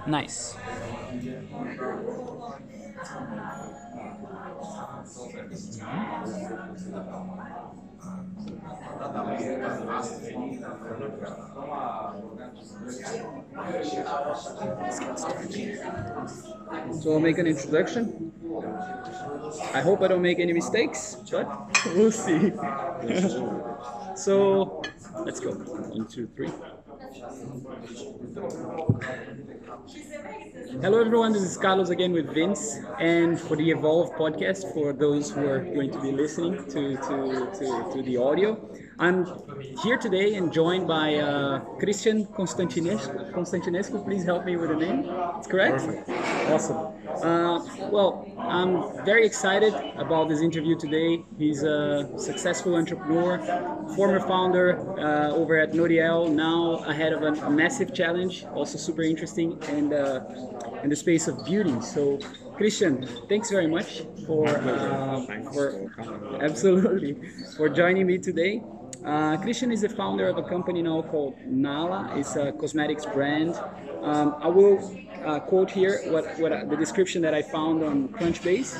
Nice. So I'll make an introduction. I hope I don't make any mistakes, but we'll see. So let's go. 1, 2, 3. Hello everyone, this is Carlos again with Vince, and for the Evolve podcast, for those who are going to be listening to the audio, I'm here today and joined by Cristian Constantinescu. Please help me with the name. It's correct? Perfect. Awesome. Well, I'm very excited about this interview today. He's a successful entrepreneur, former founder over at NALA.ro, now ahead of a massive challenge, also super interesting, and in the space of beauty. So, Cristian, thanks very much for absolutely for joining me today. Cristian is the founder of a company now called NALA. It's a cosmetics brand. I will quote here what the description that I found on Crunchbase.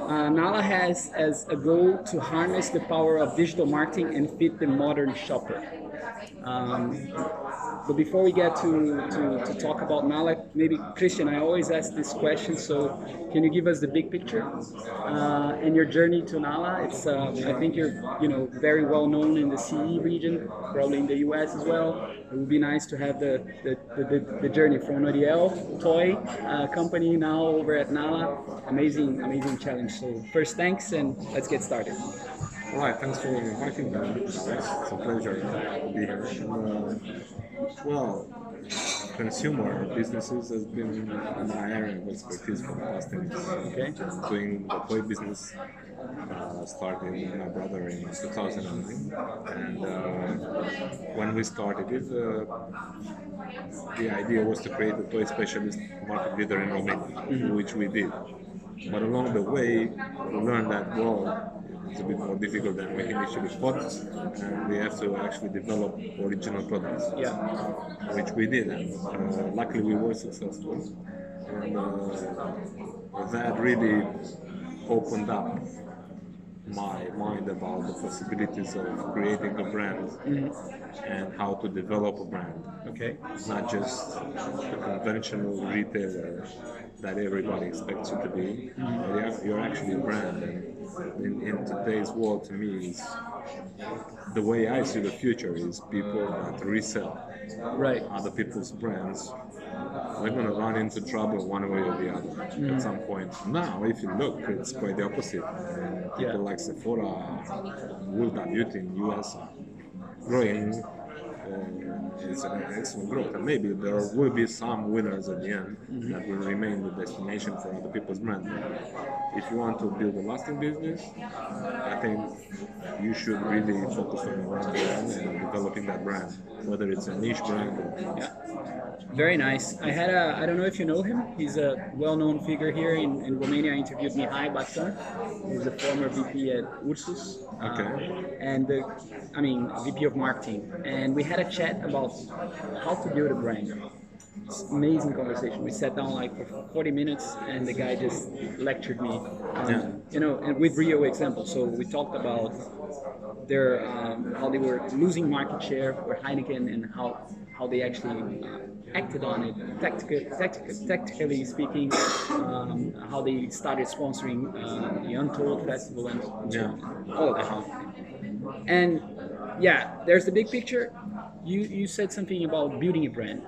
NALA has as a goal to harness the power of digital marketing and fit the modern shopper. But before we get to talk about NALA, maybe Cristian, I always ask this question. So, can you give us the big picture and your journey to NALA? It's I think you're very well known in the CE region, probably in the US as well. It would be nice to have the journey from NALA.ro toy company now over at NALA. Amazing challenge. So first, thanks, and let's get started. All right, thanks for inviting me. It's a pleasure to be here. Well, consumer businesses has been my area of expertise for the past 10 years. Okay. Doing the toy business started with my brother in 2009, and when we started it, the idea was to create a toy specialist market leader in Romania, which we did. But along the way, we learned that, it's a bit more difficult than we initially thought, and we have to actually develop original products, which we did, and luckily we were successful, and that really opened up my mind about the possibilities of creating a brand and how to develop a brand. Okay. Not just a conventional retailer that everybody expects you to be, but you're actually a brand. And in today's world, to me, is the way I see the future is people that resell other people's brands. They're going to run into trouble one way or the other at some point. Now, if you look, it's quite the opposite. People like Sephora, Ulta Beauty in the US are growing. It's an excellent growth, and maybe there will be some winners at the end that will remain the destination for other people's brands. If you want to build a lasting business, I think you should really focus on your own brand and developing that brand, whether it's a niche brand or Very nice. I don't know if you know him. He's a well-known figure here in Romania. I interviewed Mihai Bacton. He's a former VP at Ursus. And VP of marketing. And we had a chat about how to build a brand. It's amazing conversation. We sat down like for 40 minutes, and the guy just lectured me, and with real examples. So we talked about their how they were losing market share for Heineken and how they actually acted on it, tactically speaking, how they started sponsoring the Untold Festival and all of that. And there's the big picture. You said something about building a brand.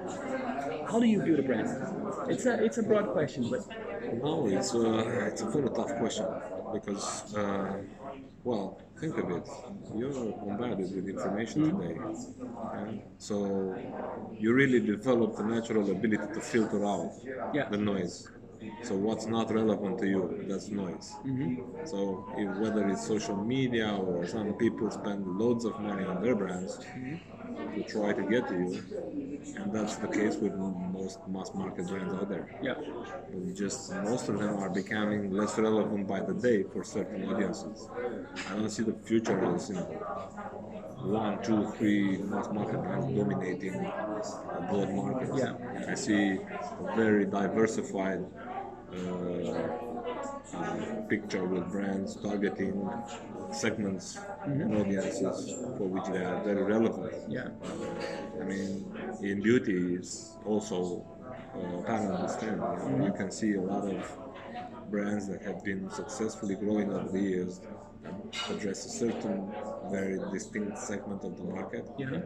How do you build a brand? It's a broad question, but no, it's a very tough question because think of it. You're bombarded with information today, so you really develop the natural ability to filter out the noise. So what's not relevant to you, that's noise. So whether it's social media or some people spend loads of money on their brands to try to get to you, and that's the case with most mass market brands out there. But just most of them are becoming less relevant by the day for certain audiences. I don't see the future as 1, 2, 3 mass market brands dominating a broad market. Yeah. I see a very diversified picture with brands targeting segments and audiences for which they are very relevant. Yeah. I mean, in beauty, it's also apparent this trend. You can see a lot of brands that have been successfully growing over the years that address a certain very distinct segment of the market. Yeah.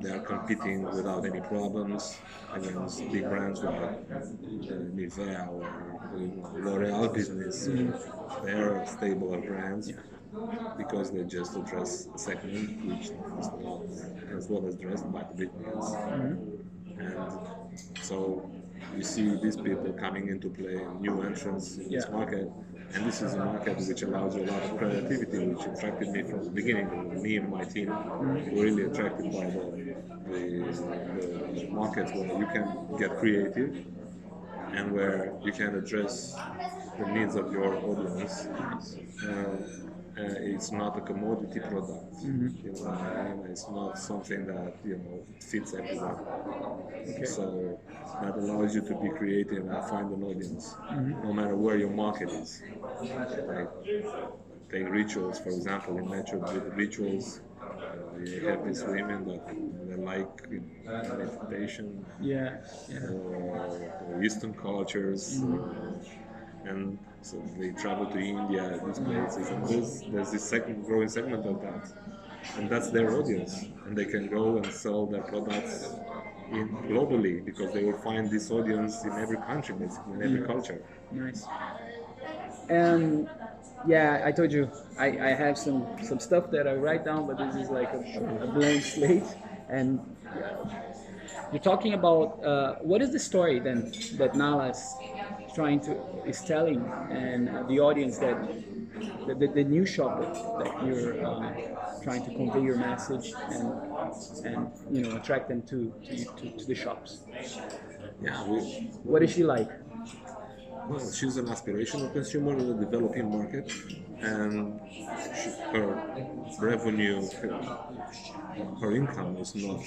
They are competing without any problems against big brands like Nivea or L'Oreal business. They are stable brands because they just address a segment which is not as well addressed by the big brands. And so you see these people coming into play, new entrants in this market, and this is a market which allows you a lot of creativity, which attracted me from the beginning. Me and my team were really attracted by the markets where you can get creative and where you can address the needs of your audience. It's not a commodity product. You know what I mean? It's not something that fits everyone. Okay. So that allows you to be creative and find an audience, no matter where your market is. Like, take rituals, for example. In natural with rituals, you have these women that they like meditation, or Eastern cultures, and so they travel to India, these places, and there's this growing segment of that, and that's their audience, and they can go and sell their products globally because they will find this audience in every country, basically, in every culture. Nice. And yeah, I told you I have some stuff that I write down, but this is like a blank slate. And you're talking about what is the story then that NALA is telling, and the audience that the new shopper that you're trying to convey your message and attract them to the shops. Yeah. What is she like? Well, she's an aspirational consumer in a developing market, and her revenue, her income is not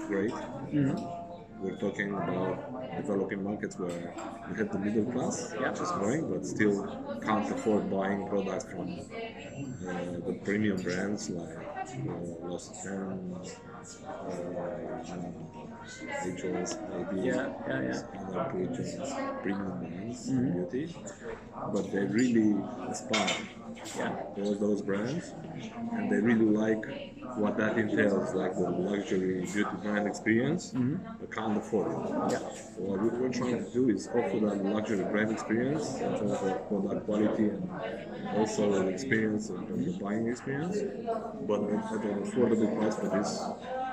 great. We're talking about developing markets where you have the middle class, which is growing, but still can't afford buying products from the premium brands like L'Occitane, Rituals, maybe other premium brands in beauty, but they really aspire towards those brands, and they really like what that entails, like the luxury beauty brand experience, but can't afford it. So what we're trying to do is offer that luxury brand experience in terms of product quality and also the experience in terms of buying experience, but at an affordable price for these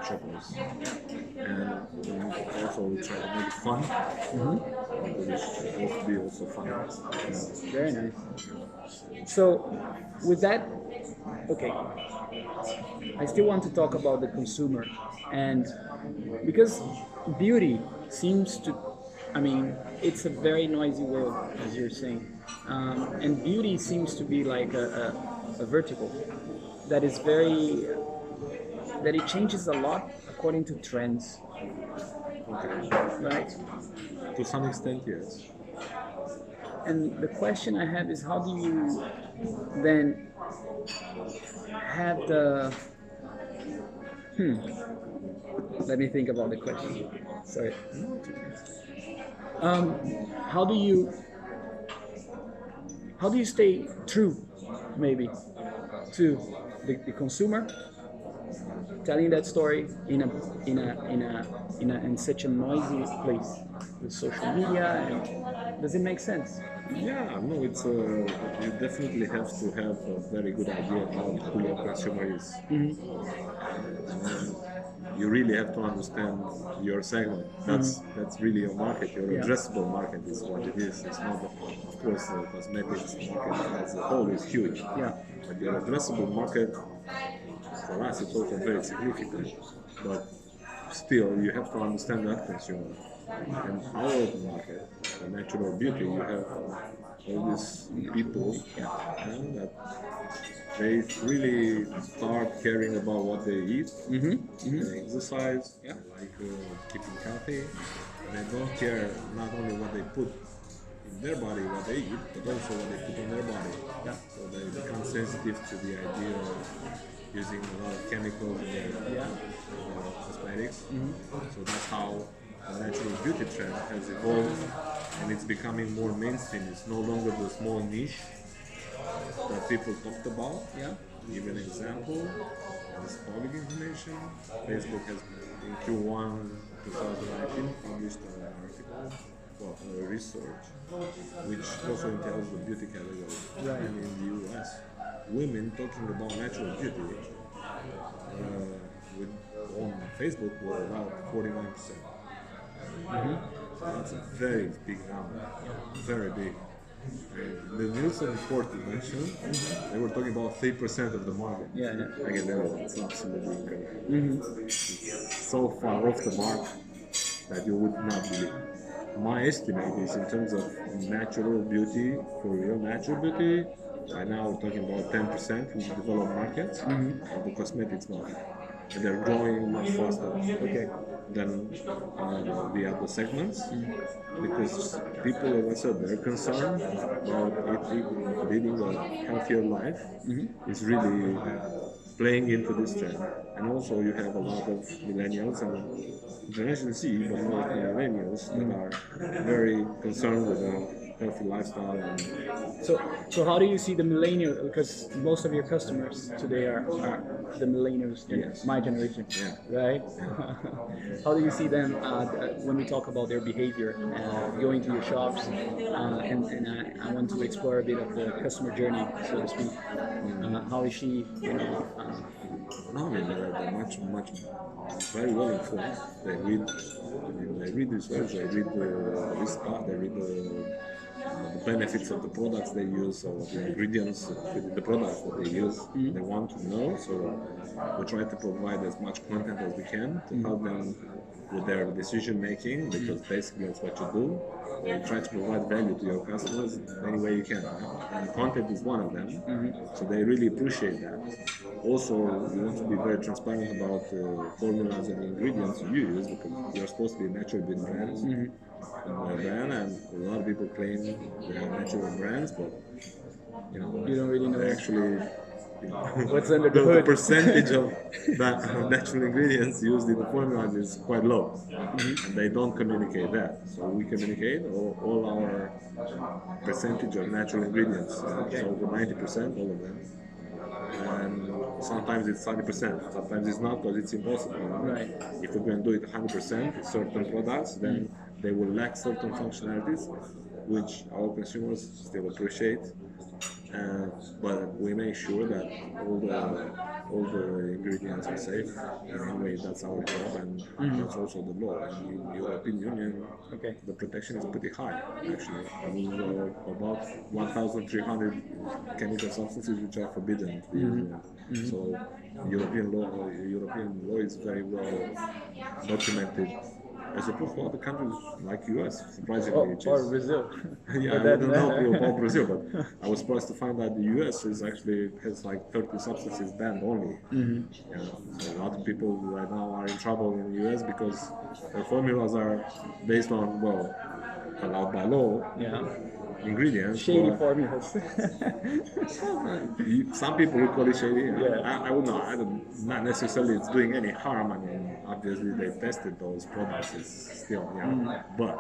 shoppers. And also we try to make it fun, because it should also be also fun. Very nice. So with that, okay, I still want to talk about the consumer, and because beauty seems to, it's a very noisy world, as you're saying, and beauty seems to be like a vertical that is that it changes a lot according to trends. Okay. Right? To some extent, yes. And the question I have is, how do you then have the... Let me think about the question. Sorry. How do you stay true, maybe, to the consumer, telling that story in such a noisy place with social media? And does it make sense? Yeah, no, it's you definitely have to have a very good idea about who your consumer is. And you really have to understand your segment. That's really your market. Your addressable market is what it is. It's not, of course, the cosmetics market as a whole is huge. But your addressable market, for us, it's also very significant. But still, you have to understand that consumer. And our market natural beauty, you have all these people that they really start caring about what they eat, they exercise, like keeping healthy. They don't care not only what they put in their body, what they eat, but also what they put on their body. So they become sensitive to the idea of using a lot of chemicals in their cosmetics. So that's how the natural beauty trend has evolved, and it's becoming more mainstream. It's no longer the small niche that people talked about. Give an example. This public information. Facebook has in Q1 2019 published an article, research, which also entails the beauty category. And in the US, women talking about natural beauty on Facebook were about 49%. So that's a very big number, very big. And the Nielsen report you mentioned, they were talking about 3% of the market. Again, it's absolutely incredible. It's so far off the mark that you would not believe. My estimate is in terms of natural beauty, for real natural beauty, right now we're talking about 10% in the developed markets of the cosmetics market. And they're growing much faster than the other segments because people, as I said, they're concerned about leading a healthier life. It's really playing into this trend. And also you have a lot of millennials and Generation Z, but more millennials that are very concerned with a healthy lifestyle. And so how do you see the millennials? Because most of your customers today are the millennials, my generation, right? How do you see them when we talk about their behavior, going to your shops, and I want to explore a bit of the customer journey, so to speak. How is she, No, I mean, they're much, very well informed. They read research, they read the risk part, they read the benefits of the products they use, or the ingredients, the products that they use. They want to know, so we try to provide as much content as we can to help them with their decision making, because basically that's what you do. You try to provide value to your customers any way you can, and content is one of them. So they really appreciate that. Also, we want to be very transparent about formulas and ingredients you use, because you're supposed to be a natural beauty brand, and a lot of people claim they are natural brands, but you don't really know actually. What's under the hood? The percentage of natural ingredients used in the formulas is quite low, and they don't communicate that. So we communicate all our percentage of natural ingredients. So over 90%, all of them. And sometimes it's 30%, sometimes it's not, because it's impossible. Right. If we're going to do it 100% in certain products, then they will lack certain functionalities, which our consumers still appreciate. But we make sure that all the ingredients are safe. And anyway, that's our job, and that's also the law. In the European Union, the protection is pretty high, actually. About 1,300 chemical substances which are forbidden. So European law is very well documented, as opposed to other countries like US, surprisingly. Or Brazil. Yeah, I don't know about Brazil, but I was surprised to find that the US has like 30 substances banned only. So a lot of people right now are in trouble in the US because their formulas are based on, allowed by law, ingredients. Shady formulas. Some people would call it shady. I would not. Not necessarily it's doing any harm. I mean, obviously they tested those products. It's still, but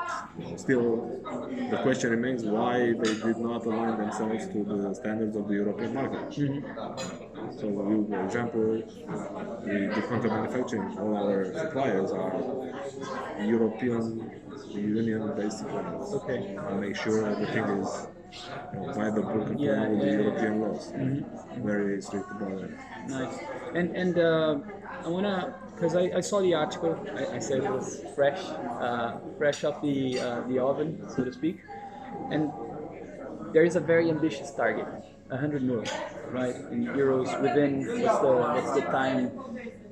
still, the question remains why they did not align themselves to the standards of the European market. So, for example, we do contract manufacturing. All our suppliers are European Union-based suppliers. And make sure everything is viable with the European laws. Very strict about it. Nice. And I wanna, because I saw the article. I said it was fresh off the oven, so to speak. And there is a very ambitious target, 100 million. right? In euros within what's the time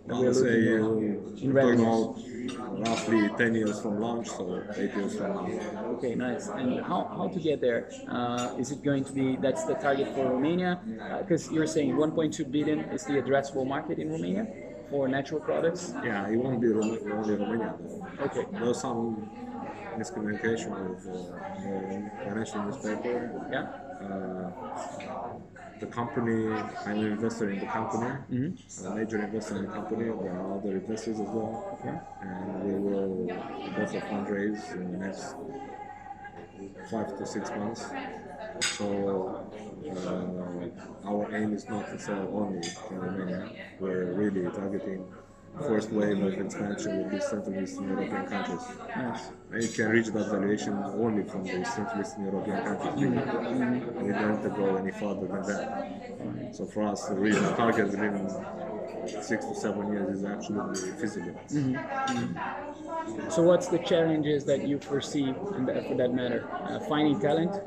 that I we're would say looking at in we're talking revenues? about roughly 10 years from launch, so 8 years from now. Okay, nice. And how to get there? Is it going to be that's the target for Romania? Because you're saying 1.2 billion is the addressable market in Romania for natural products. Yeah, it won't be only Romania though. Okay. There's some miscommunication with the financial newspaper. Yeah. The company, I'm an investor in the company, a major investor in the company. There are other investors as well, Okay. and we will also fundraise in the next 5 to 6 months. So our aim is not to sell only in Romania. We're really targeting first wave of expansion with the Central Eastern European countries. Nice. And you can reach that valuation only from the Central Eastern European countries. And you don't have to go any further than that. So for us, the real target within 6 to 7 years is absolutely feasible. So what's the challenges that you foresee for that matter? Finding talent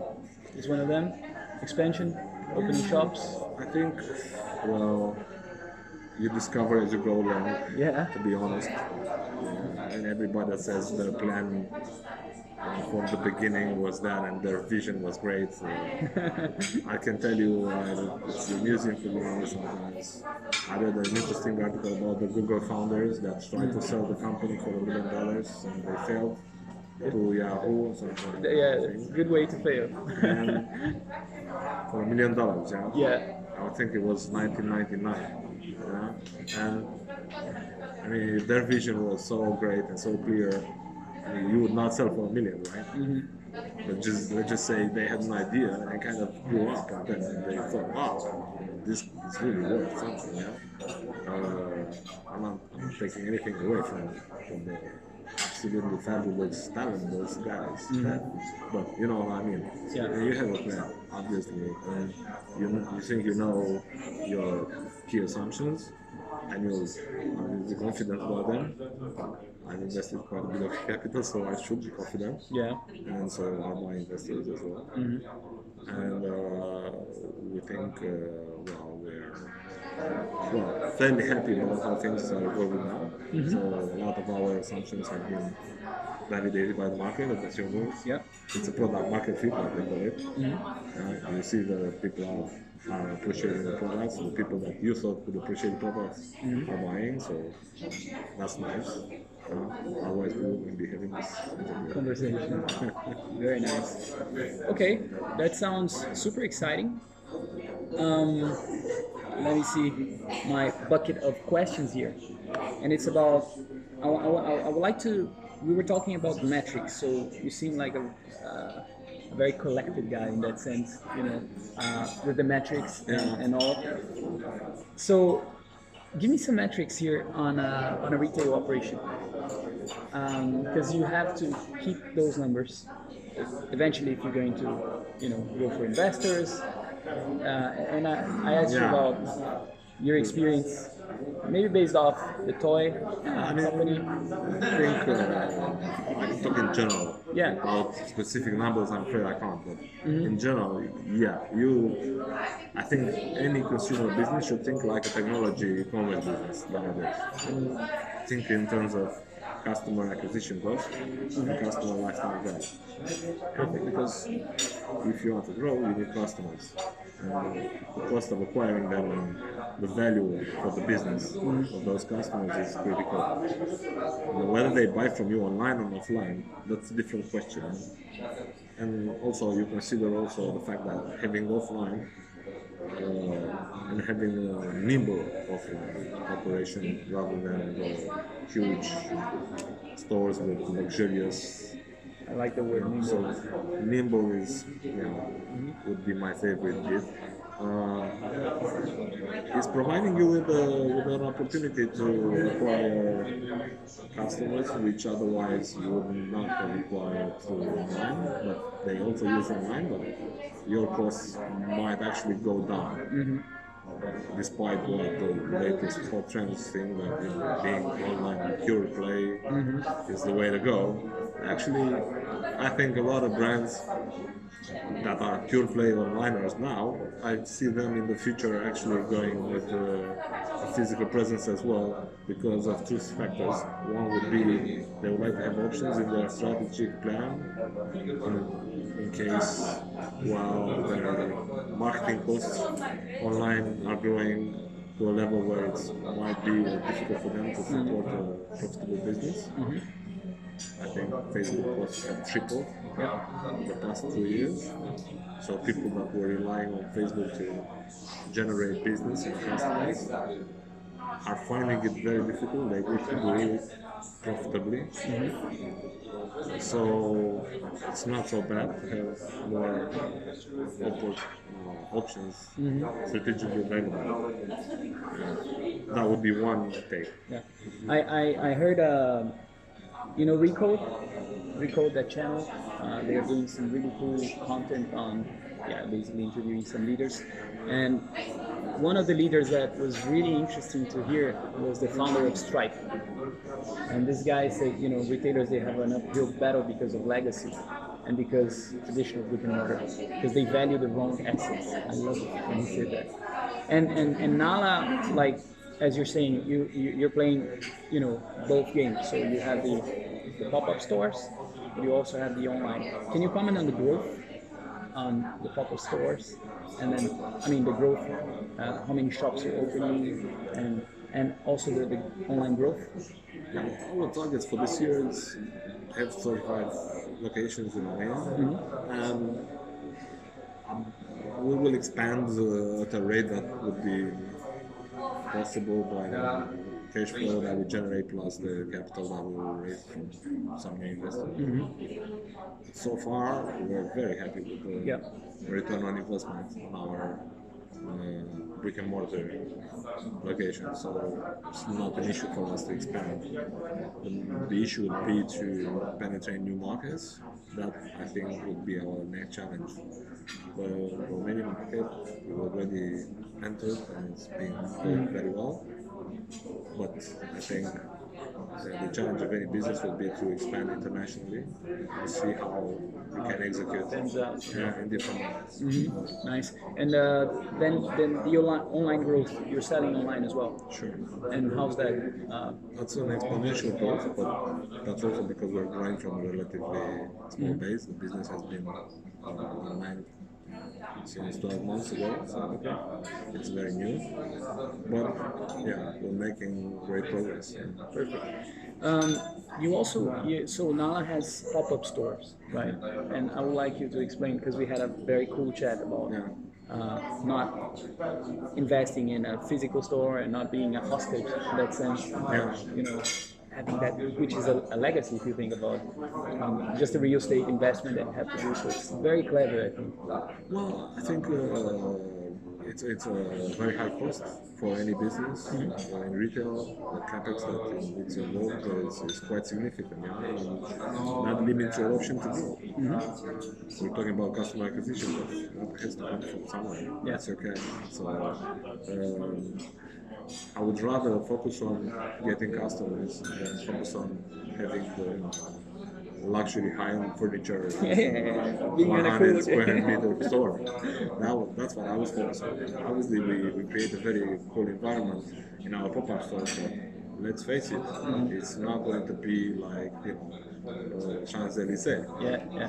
is one of them. Expansion, opening shops. I think, well, you discover as you go along, Yeah. to be honest. And everybody says their plan from the beginning was that and their vision was great. So I can tell you it's amusing for me sometimes. I read an interesting article about the Google founders that tried to sell the company for $1 million and they failed to Yahoo or something. Yeah, good way to fail. And for $1 million, yeah? Yeah. I think it was 1999. Yeah? And I mean, if their vision was so great and so clear, I mean, you would not sell for $1 million, right? But let's just say they had an idea and kind of grew up, and then they thought, wow, this is really worth something. Yeah? I'm not taking anything away from the absolutely fabulous talent those guys. But you know what I mean. Yeah. And you have a plan, obviously, and you think you know your key assumptions, and you're confident about them. I've invested quite a bit of capital, so I should be confident. Yeah. And so are my investors as well. And we think, we're fairly happy about how things are evolving now. So a lot of our assumptions have been validated by the market, the consumers. Yeah. It's a product market fit, like they call it. You see the people are appreciating the products, the people that you thought would appreciate the products are buying, so that's nice. Otherwise, we wouldn't be having this interview. Conversation. Very nice. Okay, that sounds super exciting. Let me see my bucket of questions here, and it's about. I would like to. We were talking about metrics, so you seem like a very collected guy in that sense, with the metrics and all. So, give me some metrics here on a retail operation, because you have to keep those numbers. Eventually, if you're going to, go for investors, and I asked you about your experience, maybe based off the toy company. I think I can talk in general. Yeah. About specific numbers, I'm afraid I can't. But in general, I think any consumer business should think like a technology e-commerce business nowadays. Think in terms of customer acquisition cost and customer lifetime value. Perfect, because if you want to grow, you need customers. And the cost of acquiring them and the value for the business of those customers is critical. And whether they buy from you online or offline, that's a different question. And also you consider also the fact that having offline and having a nimble offline operation rather than the huge stores with luxurious. I like the word nimble. So nimble is, would be my favorite bit. It's providing you with an opportunity to acquire customers which otherwise you would not have acquired through online, but they also use online, but your costs might actually go down. despite what the latest hot trends think that being online pure play is the way to go. Actually, I think a lot of brands that are pure play onliners now, I see them in the future actually going with a physical presence as well because of two factors. One would be they would like to have options in their strategic plan in case while their marketing costs online are growing to a level where it might be difficult for them to support a profitable business. I think Facebook costs have tripled in the past 2 years. So people that were relying on Facebook to generate business and customers are finding it very difficult. They need to do it profitably. So it's not so bad to have more options strategically available. That would be one take. Yeah, I heard Recode that channel. They're doing some really cool content on basically interviewing some leaders, and one of the leaders that was really interesting to hear was the founder of Stripe. And this guy said, retailers, they have an uphill battle because of legacy and because traditional brick and mortar, because they value the wrong assets. I love it when he said that. And Nala, like as you're saying, you're playing, both games. So you have the pop-up stores, you also have the online. Can you comment on the growth on the pop-up stores, and then the growth, how many shops you're opening, and also the online growth? Our targets for this year is have 35 locations in Romania, and we will expand at a rate that would be possible by the cash flow that we generate plus the capital that we will raise from some new investors. So far, we're very happy with the return on investment on our brick and mortar location. So it's not an issue for us to expand. The issue would be to penetrate new markets. That I think would be our next challenge. The Romanian market we already entered and it's been going very well. But I think the challenge of any business would be to expand internationally and see how we can execute in different markets. Nice. And then the online growth, you're selling online as well. Sure. And how's that? That's an exponential growth, but that's also because we're growing from a relatively small base. The business has been online since 12 months ago, so it's very new. But we're making great progress. Perfect. So Nala has pop-up stores, right? And I would like you to explain, because we had a very cool chat about not investing in a physical store and not being a hostage in that sense. Having that, which is a legacy if you think about just a real estate investment that you have to do. So it's very clever, I think. Well, I think it's a very high cost for any business. In retail, the capex that it's involved is quite significant. And that limits your option to grow. We're talking about customer acquisition, but that has to come from somewhere. That's okay. So I would rather focus on getting customers than focus on having the luxury high-end furniture 100 square meter store. That's what I was focused on. Obviously, we create a very cool environment in our pop-up stores, but let's face it, it's not going to be like Champs-Élysées.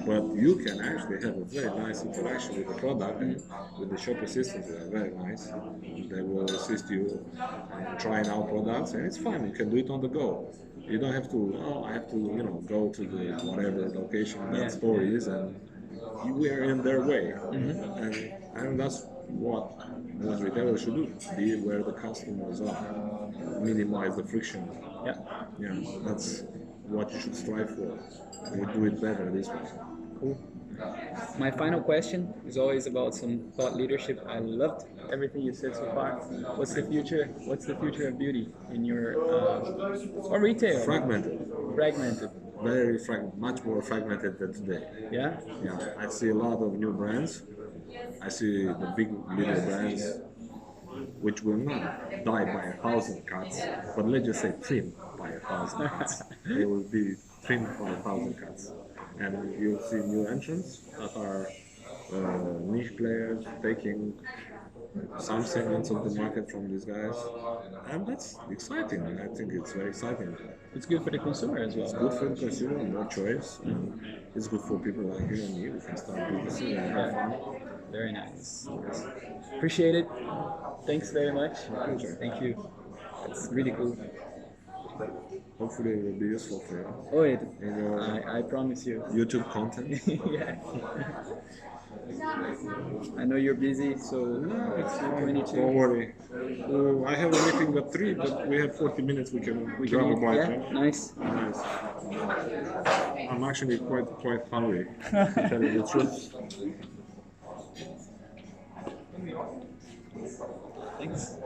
But you can actually have a very nice interaction with the product, and with the shop assistants. They are very nice. They will assist you in trying out products, and it's fun. You can do it on the go. You don't have to. I have to, go to the whatever location that store is, and we are in their way. And that's what most retailers should do. Be where the customers are. Minimize the friction. That's what you should strive for. We do it better this way. Cool. My final question is always about some thought leadership. I loved everything you said so far. What's the future? What's the future of beauty in your or retail? Fragmented. Very much more fragmented than today. Yeah. I see a lot of new brands. I see the big leader brands which will not die by 1,000 cuts, but let's just say trimmed by 1,000 cuts. They will be trimmed by 1,000 cuts. And you'll see new entrants that are niche players taking some segments of the market from these guys. And that's exciting. I think it's very exciting. It's good for the consumer as well. It's good for the consumer, more choice. And it's good for people like you and me. We can start businesses and have fun. Very nice. Appreciate it. Thanks very much. Pleasure. Thank you. That's really cool. Hopefully it will be useful for you. Oh, In your I promise you. YouTube content. Yeah. I know you're busy, so No, it's fine. 22. Don't worry. I have a meeting at 3, but we have 40 minutes. We can grab a bite. Yeah, Right? nice. Nice. I'm actually quite hungry, to tell you the truth. Thanks.